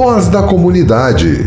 Voz da Comunidade.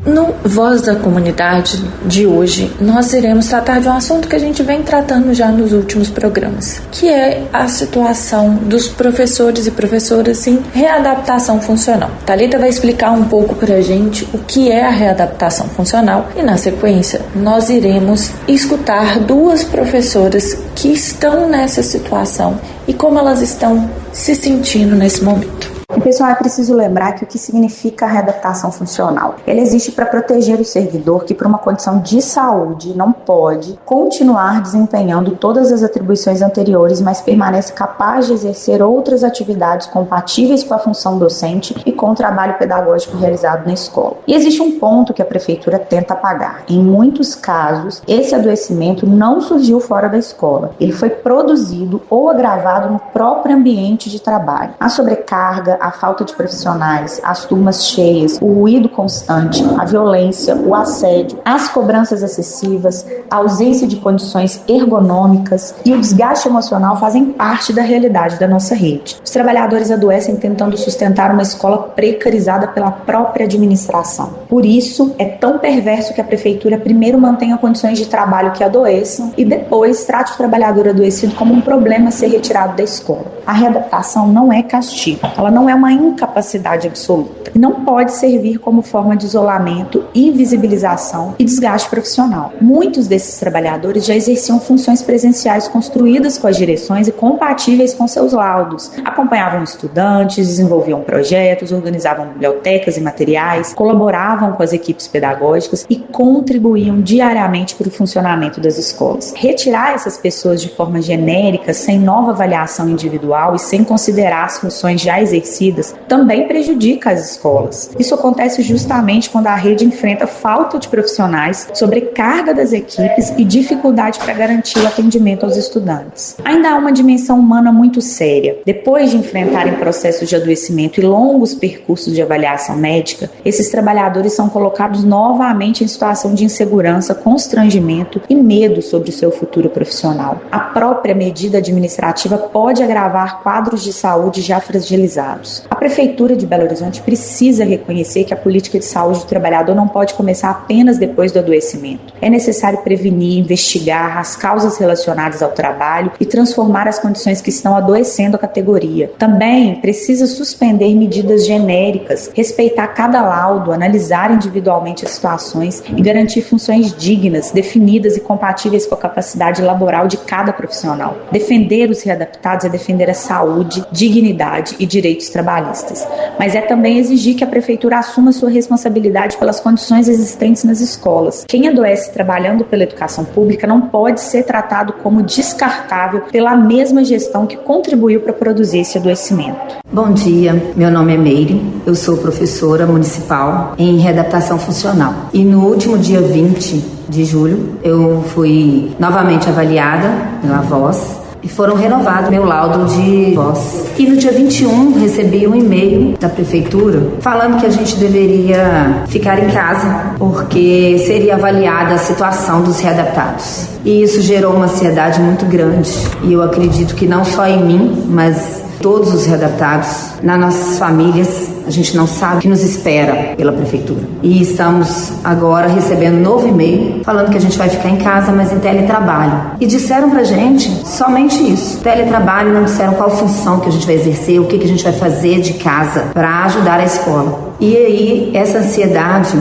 No Voz da Comunidade de hoje, nós iremos tratar de um assunto que a gente vem tratando já nos últimos programas, que é a situação dos professores e professoras em readaptação funcional. Thalita vai explicar um pouco para a gente o que é a readaptação funcional e, na sequência, nós iremos escutar duas professoras que estão nessa situação e como elas estão se sentindo nesse momento. Pessoal, é preciso lembrar que o que significa a readaptação funcional? Ela existe para proteger o servidor que, por uma condição de saúde, não pode continuar desempenhando todas as atribuições anteriores, mas permanece capaz de exercer outras atividades compatíveis com a função docente e com o trabalho pedagógico realizado na escola. E existe um ponto que a prefeitura tenta apagar. Em muitos casos, esse adoecimento não surgiu fora da escola. Ele foi produzido ou agravado no próprio ambiente de trabalho. A sobrecarga, a falta de profissionais, as turmas cheias, o ruído constante, a violência, o assédio, as cobranças excessivas, a ausência de condições ergonômicas e o desgaste emocional fazem parte da realidade da nossa rede. Os trabalhadores adoecem tentando sustentar uma escola precarizada pela própria administração. Por isso, é tão perverso que a prefeitura primeiro mantenha condições de trabalho que adoeçam e depois trate o trabalhador adoecido como um problema a ser retirado da escola. A readaptação não é castigo, ela não é uma incapacidade absoluta e não pode servir como forma de isolamento, invisibilização e desgaste profissional. Muitos desses trabalhadores já exerciam funções presenciais construídas com as direções e compatíveis com seus laudos. Acompanhavam estudantes, desenvolviam projetos, organizavam bibliotecas e materiais, colaboravam com as equipes pedagógicas e contribuíam diariamente para o funcionamento das escolas. Retirar essas pessoas de forma genérica, sem nova avaliação individual e sem considerar as funções já exercidas, também prejudica as escolas. Isso acontece justamente quando a rede enfrenta falta de profissionais, sobrecarga das equipes e dificuldade para garantir o atendimento aos estudantes. Ainda há uma dimensão humana muito séria. Depois de enfrentarem processos de adoecimento e longos percursos de avaliação médica, esses trabalhadores são colocados novamente em situação de insegurança, constrangimento e medo sobre o seu futuro profissional. A própria medida administrativa pode agravar quadros de saúde já fragilizados. A Prefeitura de Belo Horizonte precisa reconhecer que a política de saúde do trabalhador não pode começar apenas depois do adoecimento. É necessário prevenir, investigar as causas relacionadas ao trabalho e transformar as condições que estão adoecendo a categoria. Também precisa suspender medidas genéricas, respeitar cada laudo, analisar individualmente as situações e garantir funções dignas, definidas e compatíveis com a capacidade laboral de cada profissional. Defender os readaptados é defender a saúde, dignidade e direitos trabalhistas, mas é também exigir que a prefeitura assuma sua responsabilidade pelas condições existentes nas escolas. Quem adoece trabalhando pela educação pública não pode ser tratado como descartável pela mesma gestão que contribuiu para produzir esse adoecimento. Bom dia, meu nome é Meire, eu sou professora municipal em readaptação funcional e no último dia 20 de julho eu fui novamente avaliada pela voz e foram renovados meu laudo de voz. E no dia 21 recebi um e-mail da prefeitura falando que a gente deveria ficar em casa porque seria avaliada a situação dos readaptados. E isso gerou uma ansiedade muito grande. E eu acredito que não só em mim, mas todos os readaptados, nas nossas famílias, a gente não sabe o que nos espera pela prefeitura. E estamos agora recebendo um novo e-mail falando que a gente vai ficar em casa, mas em teletrabalho. E disseram pra gente somente isso. Teletrabalho, não disseram qual função que a gente vai exercer, o que a gente vai fazer de casa para ajudar a escola. E aí, essa ansiedade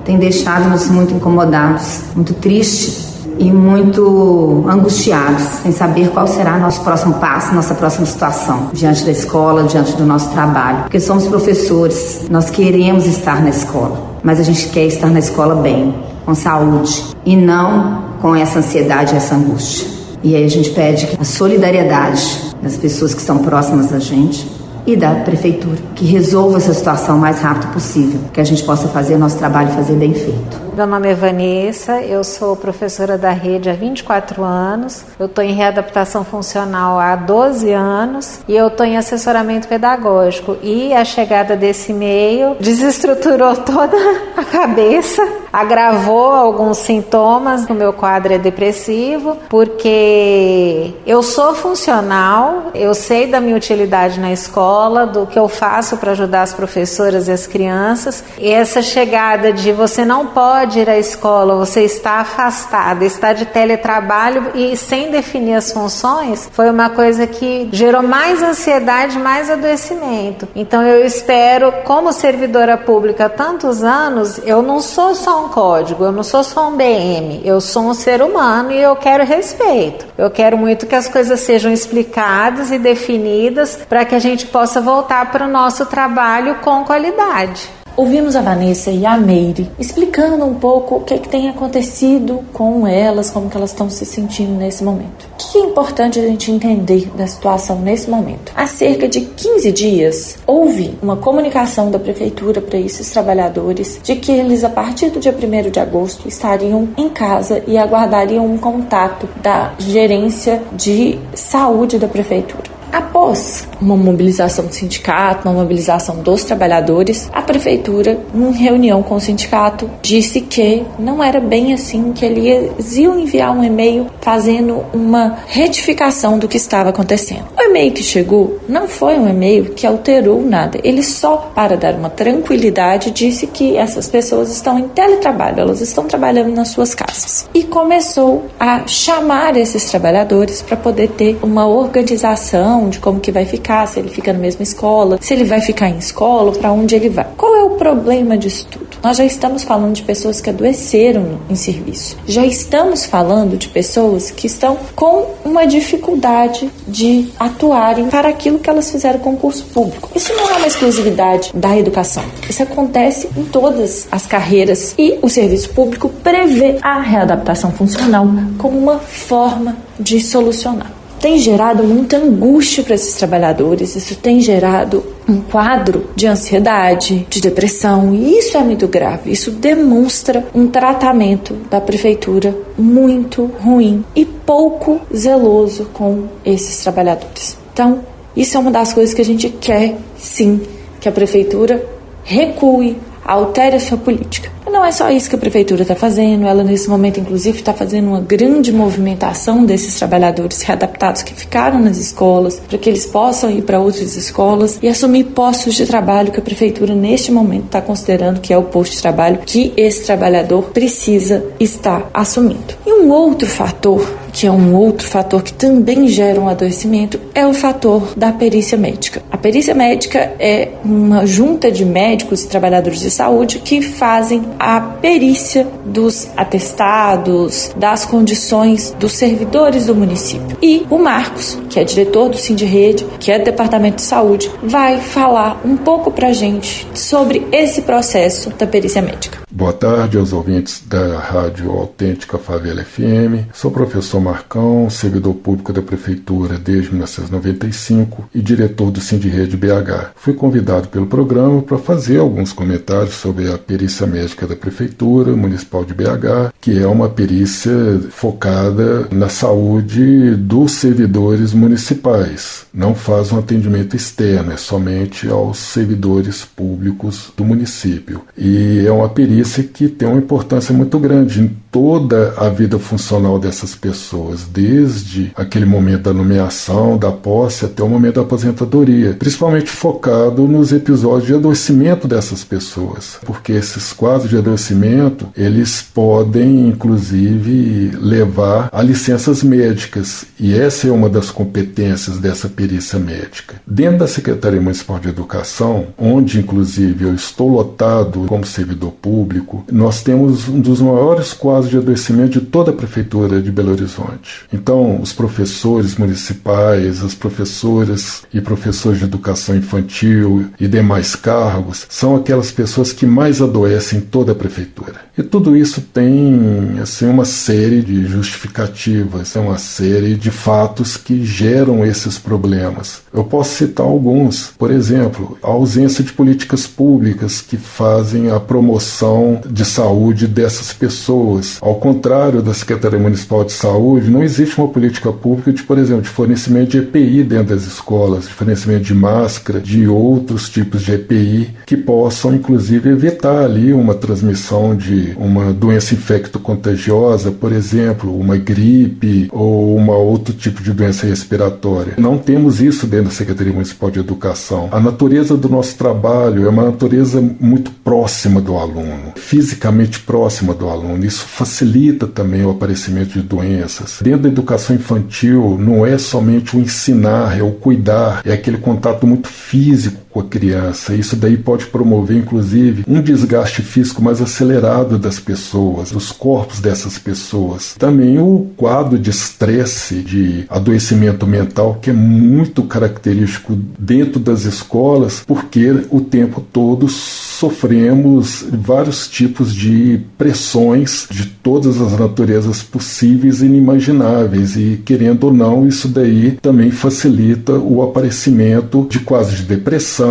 tem deixado-nos muito incomodados, muito tristes e muito angustiados, sem saber qual será nosso próximo passo, nossa próxima situação diante da escola, diante do nosso trabalho. Porque somos professores, nós queremos estar na escola, mas a gente quer estar na escola bem, com saúde, e não com essa ansiedade e essa angústia. E aí a gente pede a solidariedade das pessoas que estão próximas da gente e da prefeitura, que resolva essa situação o mais rápido possível, que a gente possa fazer o nosso trabalho e fazer bem feito. Meu nome é Vanessa, eu sou professora da rede há 24 anos, eu estou em readaptação funcional há 12 anos e eu estou em assessoramento pedagógico. E a chegada desse e-mail desestruturou toda a cabeça, agravou alguns sintomas. O meu quadro é depressivo, porque eu sou funcional, eu sei da minha utilidade na escola, do que eu faço para ajudar as professoras e as crianças. E essa chegada de você não pode ir à escola, você está afastada, está de teletrabalho e sem definir as funções, foi uma coisa que gerou mais ansiedade, mais adoecimento. Então eu espero, como servidora pública há tantos anos, eu não sou só um código, eu não sou só um BM, eu sou um ser humano e eu quero respeito. Eu quero muito que as coisas sejam explicadas e definidas para que a gente possa voltar para o nosso trabalho com qualidade. Ouvimos a Vanessa e a Meire explicando um pouco o que tem acontecido com elas, como que elas estão se sentindo nesse momento. O que é importante a gente entender da situação nesse momento? Há cerca de 15 dias, houve uma comunicação da prefeitura para esses trabalhadores de que eles, a partir do dia 1º de agosto, estariam em casa e aguardariam um contato da gerência de saúde da prefeitura. Após uma mobilização do sindicato, uma mobilização dos trabalhadores, a prefeitura, em reunião com o sindicato, disse que não era bem assim, que eles iam enviar um e-mail fazendo uma retificação do que estava acontecendo. O e-mail que chegou não foi um e-mail que alterou nada, ele só, para dar uma tranquilidade, disse que essas pessoas estão em teletrabalho, elas estão trabalhando nas suas casas. E começou a chamar esses trabalhadores para poder ter uma organização de como que vai ficar, se ele fica na mesma escola, se ele vai ficar em escola, para onde ele vai. Qual é o problema disso tudo? Nós já estamos falando de pessoas que adoeceram em serviço. Já estamos falando de pessoas que estão com uma dificuldade de atuarem para aquilo que elas fizeram concurso público. Isso não é uma exclusividade da educação. Isso acontece em todas as carreiras e o serviço público prevê a readaptação funcional como uma forma de solucionar. Tem gerado muita angústia para esses trabalhadores, isso tem gerado um quadro de ansiedade, de depressão, e isso é muito grave. Isso demonstra um tratamento da prefeitura muito ruim e pouco zeloso com esses trabalhadores. Então, isso é uma das coisas que a gente quer, sim, que a prefeitura recue, altere a sua política. Não é só isso que a prefeitura está fazendo, ela nesse momento inclusive está fazendo uma grande movimentação desses trabalhadores readaptados que ficaram nas escolas, para que eles possam ir para outras escolas e assumir postos de trabalho que a prefeitura neste momento está considerando que é o posto de trabalho que esse trabalhador precisa estar assumindo. E um outro fator, que é um outro fator que também gera um adoecimento, é o fator da perícia médica. A perícia médica é uma junta de médicos e trabalhadores de saúde que fazem a perícia dos atestados, das condições dos servidores do município. E o Marcos, que é diretor do Sindirrede, que é do Departamento de Saúde, vai falar um pouco pra gente sobre esse processo da perícia médica. Boa tarde aos ouvintes da Rádio Autêntica Favela FM. Sou professor Marcão, servidor público da Prefeitura desde 1995 e diretor do Sindirrede BH. Fui convidado pelo programa para fazer alguns comentários sobre a perícia médica da Prefeitura Municipal de BH, que é uma perícia focada na saúde dos servidores municipais. Não faz um atendimento externo, é somente aos servidores públicos do município. E é uma perícia que tem uma importância muito grande em toda a vida funcional dessas pessoas, desde aquele momento da nomeação, da posse, até o momento da aposentadoria, principalmente focado nos episódios de adoecimento dessas pessoas, porque esses quadros de adoecimento, eles podem, inclusive, levar a licenças médicas, e essa é uma das competências dessa perícia médica. Dentro da Secretaria Municipal de Educação, onde, inclusive, eu estou lotado como servidor público, nós temos um dos maiores quadros de adoecimento de toda a Prefeitura de Belo Horizonte. Então, os professores municipais, as professoras e professores de educação infantil e demais cargos são aquelas pessoas que mais adoecem em toda a Prefeitura. E tudo isso tem assim, uma série de justificativas, uma série de fatos que geram esses problemas. Eu posso citar alguns. Por exemplo, a ausência de políticas públicas que fazem a promoção de saúde dessas pessoas. Ao contrário da Secretaria Municipal de Saúde, não existe uma política pública de, por exemplo, de fornecimento de EPI dentro das escolas, de fornecimento de máscara, de outros tipos de EPI que possam, inclusive, evitar ali uma transmissão de uma doença infecto-contagiosa, por exemplo, uma gripe ou uma outro tipo de doença respiratória. Não temos isso dentro da Secretaria Municipal de Educação. A natureza do nosso trabalho é uma natureza muito próxima do aluno, fisicamente próxima do aluno. Isso facilita também o aparecimento de doenças. Dentro da educação infantil, não é somente o ensinar, é o cuidar, é aquele contato muito físico com a criança. Isso daí pode promover, inclusive, um desgaste físico mais acelerado das pessoas, dos corpos dessas pessoas. Também o quadro de estresse, de adoecimento mental, que é muito característico dentro das escolas, porque o tempo todo sofremos vários tipos de pressões de todas as naturezas possíveis e inimagináveis, e querendo ou não, isso daí também facilita o aparecimento de quadros de depressão,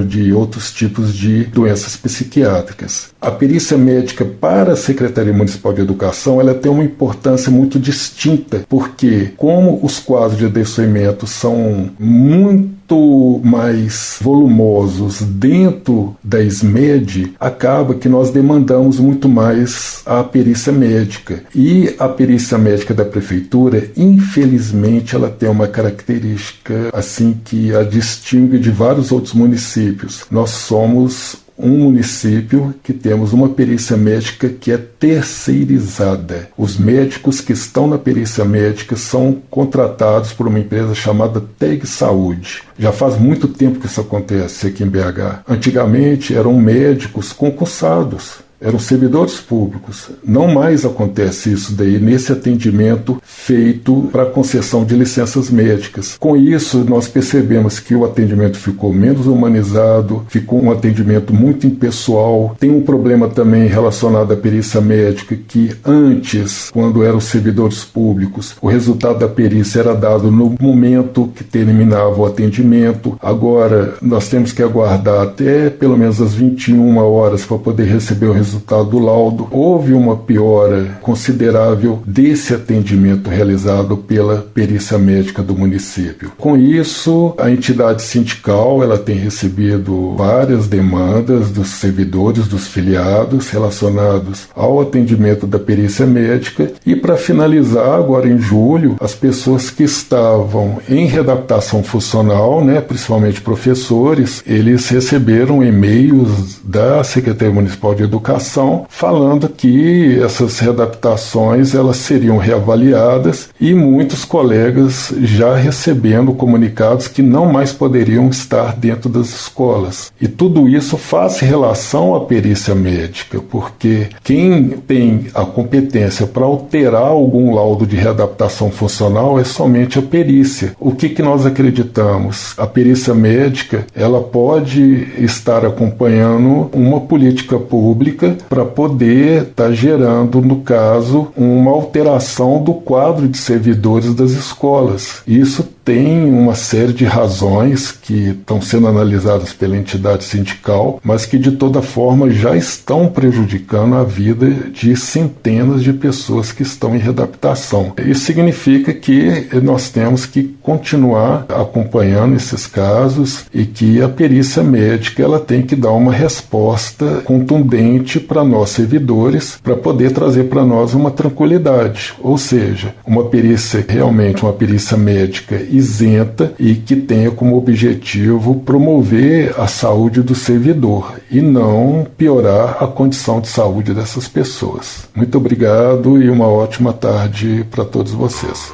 de outros tipos de doenças psiquiátricas. A perícia médica para a Secretaria Municipal de Educação, ela tem uma importância muito distinta, porque como os quadros de adoecimento são muito mais volumosos dentro da SMED, acaba que nós demandamos muito mais a perícia médica. E a perícia médica da prefeitura, infelizmente, ela tem uma característica assim que a distingue de vários outros municípios. Nós somos um município que temos uma perícia médica que é terceirizada. Os médicos que estão na perícia médica são contratados por uma empresa chamada TEG Saúde. Já faz muito tempo que isso acontece aqui em BH. Antigamente eram médicos concursados, eram servidores públicos. Não mais acontece isso daí nesse atendimento feito para concessão de licenças médicas. Com isso, nós percebemos que o atendimento ficou menos humanizado, ficou um atendimento muito impessoal. Tem um problema também relacionado à perícia médica, que antes, quando eram servidores públicos, o resultado da perícia era dado no momento que terminava o atendimento. Agora, nós temos que aguardar até pelo menos as 21 horas para poder receber o resultado do laudo. Houve uma piora considerável desse atendimento realizado pela perícia médica do município. Com isso, a entidade sindical ela tem recebido várias demandas dos servidores, dos filiados relacionados ao atendimento da perícia médica, e para finalizar, agora em julho, as pessoas que estavam em readaptação funcional, principalmente professores, eles receberam e-mails da Secretaria Municipal de Educação falando que essas readaptações elas seriam reavaliadas, e muitos colegas já recebendo comunicados que não mais poderiam estar dentro das escolas. E tudo isso faz relação à perícia médica, porque quem tem a competência para alterar algum laudo de readaptação funcional é somente a perícia. O que nós acreditamos? A perícia médica ela pode estar acompanhando uma política pública para poder estar gerando, no caso, uma alteração do quadro de servidores das escolas. Isso tem uma série de razões que estão sendo analisadas pela entidade sindical, mas que de toda forma já estão prejudicando a vida de centenas de pessoas que estão em readaptação. Isso significa que nós temos que continuar acompanhando esses casos, e que a perícia médica ela tem que dar uma resposta contundente para nós servidores, para poder trazer para nós uma tranquilidade, ou seja, uma perícia realmente, uma perícia médica isenta e que tenha como objetivo promover a saúde do servidor e não piorar a condição de saúde dessas pessoas. Muito obrigado e uma ótima tarde para todos vocês.